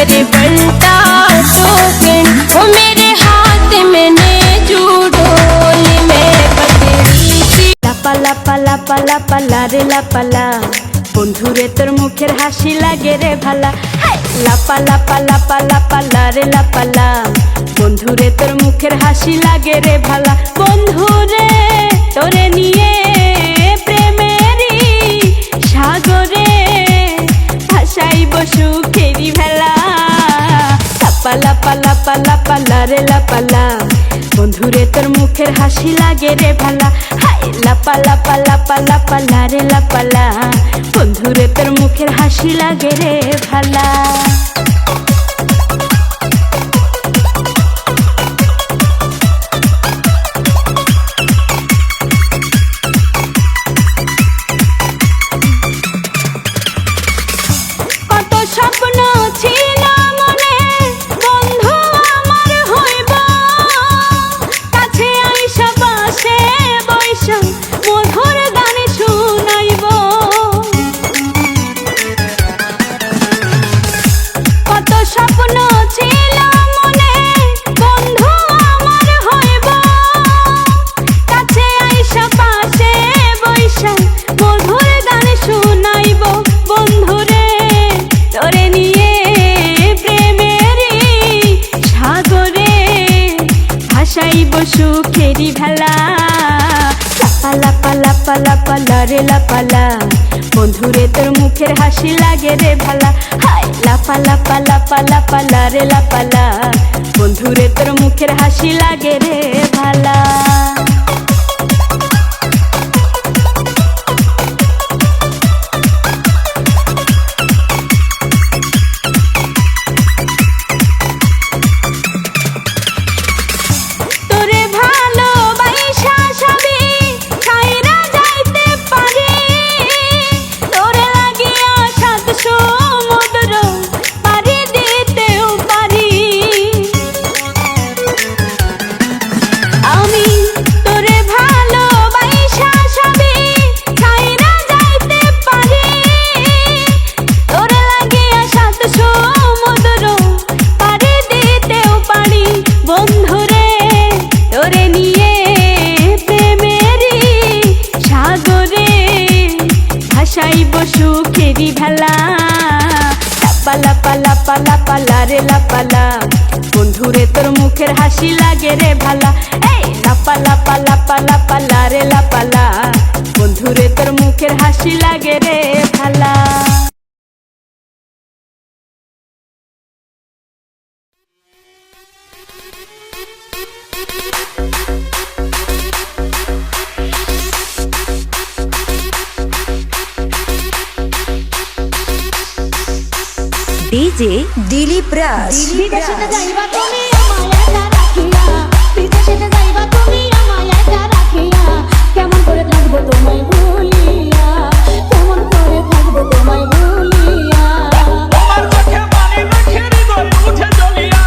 मेरे बंटा टोकन, वो मेरे हाथ में ने जुड़ोली में पकड़ी थी। लापा लापा लापा लापा लारे लापा ला, বন্ধুরে তোর মুখের হাসি লাগে রে ভালা। লাপা লাপা লাপা লাপা লারে লাপা লা, বন্ধুরে তোর মুখের হাসি লাগে রে ভালা। বন্ধুরে তোরে নিয়ে প্রেমেরই সাগরে ভাসাইব সুখেরই ভেলা। লাপা লাপা লাপা লাপা লারে লাপা লা, বন্ধুরে তোর মুখের হাসি লাগে রে ভালা। লাপা লাপা লাপা লাপা লারে লাপা লা, বন্ধুরে তোর মুখের হাসি লাগে রে ভালা। কত স্বপ্ন ছিল মনে, বন্ধু আমার হইব, কাছে আইসা পাশে বৈশা মধুর গান শুনাইব। কত স্বপ্ন ছিল মনে, বন্ধু আমার হইব, কাছে আইসা পাশে বৈশা মধুর গান শুনাইব। বন্ধুরে তোরে নিয়ে প্রেমেরই সাগরে ভাসাইব সুখেরই ভেলা। লাপা লাপা লাপা লাপা লারে লাপা লা, বন্ধুরে তোর মুখের হাসি লাগে রে ভালা। লাপা লাপা লাপা লাপা লারে লাপা লা, বন্ধুরে তোর মুখের হাসি লাগে রে ভালা। তোরে ভালোবাসা সবই ছাইরা যাইতে পারি, তোরে লাগিয়া সাত সমুদ্র পাড়ি দিতেও পারি। আমি তোরে ভালোবাসা সবই ছাইরা যাইতে পারি, তোরে লাগিয়া সাত সমুদ্র পাড়ি দিতেও পারি। বন্ধুরে তোরে নিয়ে প্রেমেরই সাগরে ভাসাইব সুখেরই ভেলা। লাপা লাপা লাপা লাপা লারে লাপা লা, বন্ধুরে তোর মুখের হাসি লাগে রে ভালা। লাপা লাপা লাপা লাপা লারে লাপা লা, বন্ধুরে তোর মুখের হাসি লাগে রে ভালা। ডিজে দিলীপ রাজ। বিদেশেতে যাইবা তুমি আমায় একা রাখিয়া, বিদেশেতে যাইবা তুমি আমায় একা রাখিয়া, কেমন করে থাকবো তোমায় ভুলিয়া, কেমন করে থাকবো তোমায় ভুলিয়া। তোমার চোখে পানি দেখে হৃদয় উঠে জ্বলিয়া,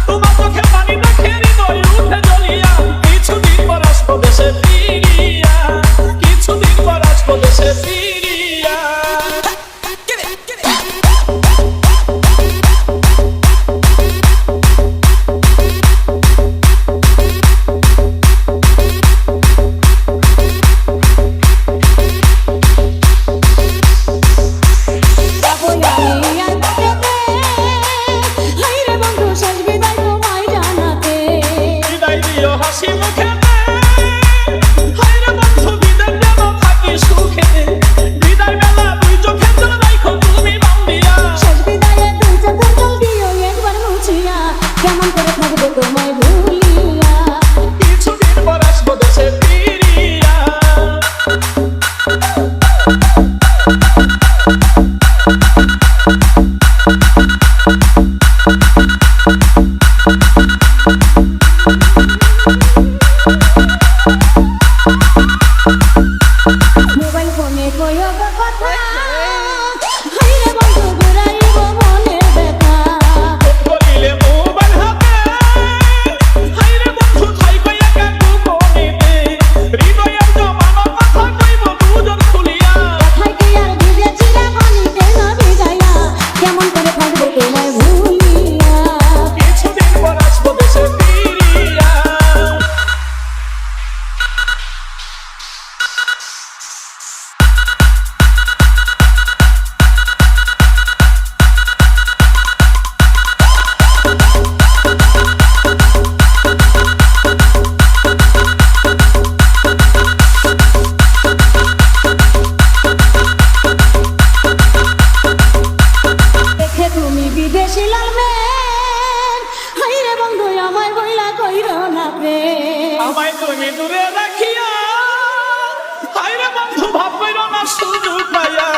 তোমার চোখে পানি দেখে হৃদয় উঠে জ্বলিয়া, কিছুদিন পর আসবো দেশে ফিরিয়া, কিছুদিন পর আসবো দেশে ফিরিয়া। বিদায় দিও হাসি মুখে, হায়রে বন্ধু বিদায় দেব থাকি সুখে, বিদায় বেলা দুই চোখের জল রাখো তুমি বান্ধিয়া। কেমন করে থাকবো তোমায় ভুলিয়া। কিছুদিন পর আসবো দেশে ফিরিয়া। মোবাইল ফোনে কইও কথা, হায়রে বন্ধু ঘুরাইব মনের ব্যথা। বলিলে মোবাইল হাতে, হায়রে বন্ধু থাইকো একা গোপনেতে, হৃদয়ের জমানো কথা কইব দুজন খুলিয়া। খাইতে আর ভিজেছিলা পানিতে না ভিজাইয়া, কেমন করে থাকবো তোমায় ভুলিয়া। বিদেশি লাল মেন হাইরে বন্ধু আমায় বইলা কইর না প্রেম আমায় তুমি দূরে রাখিয়া হায়রে বন্ধু ভাব কইরো না সুযোগ পাইয়া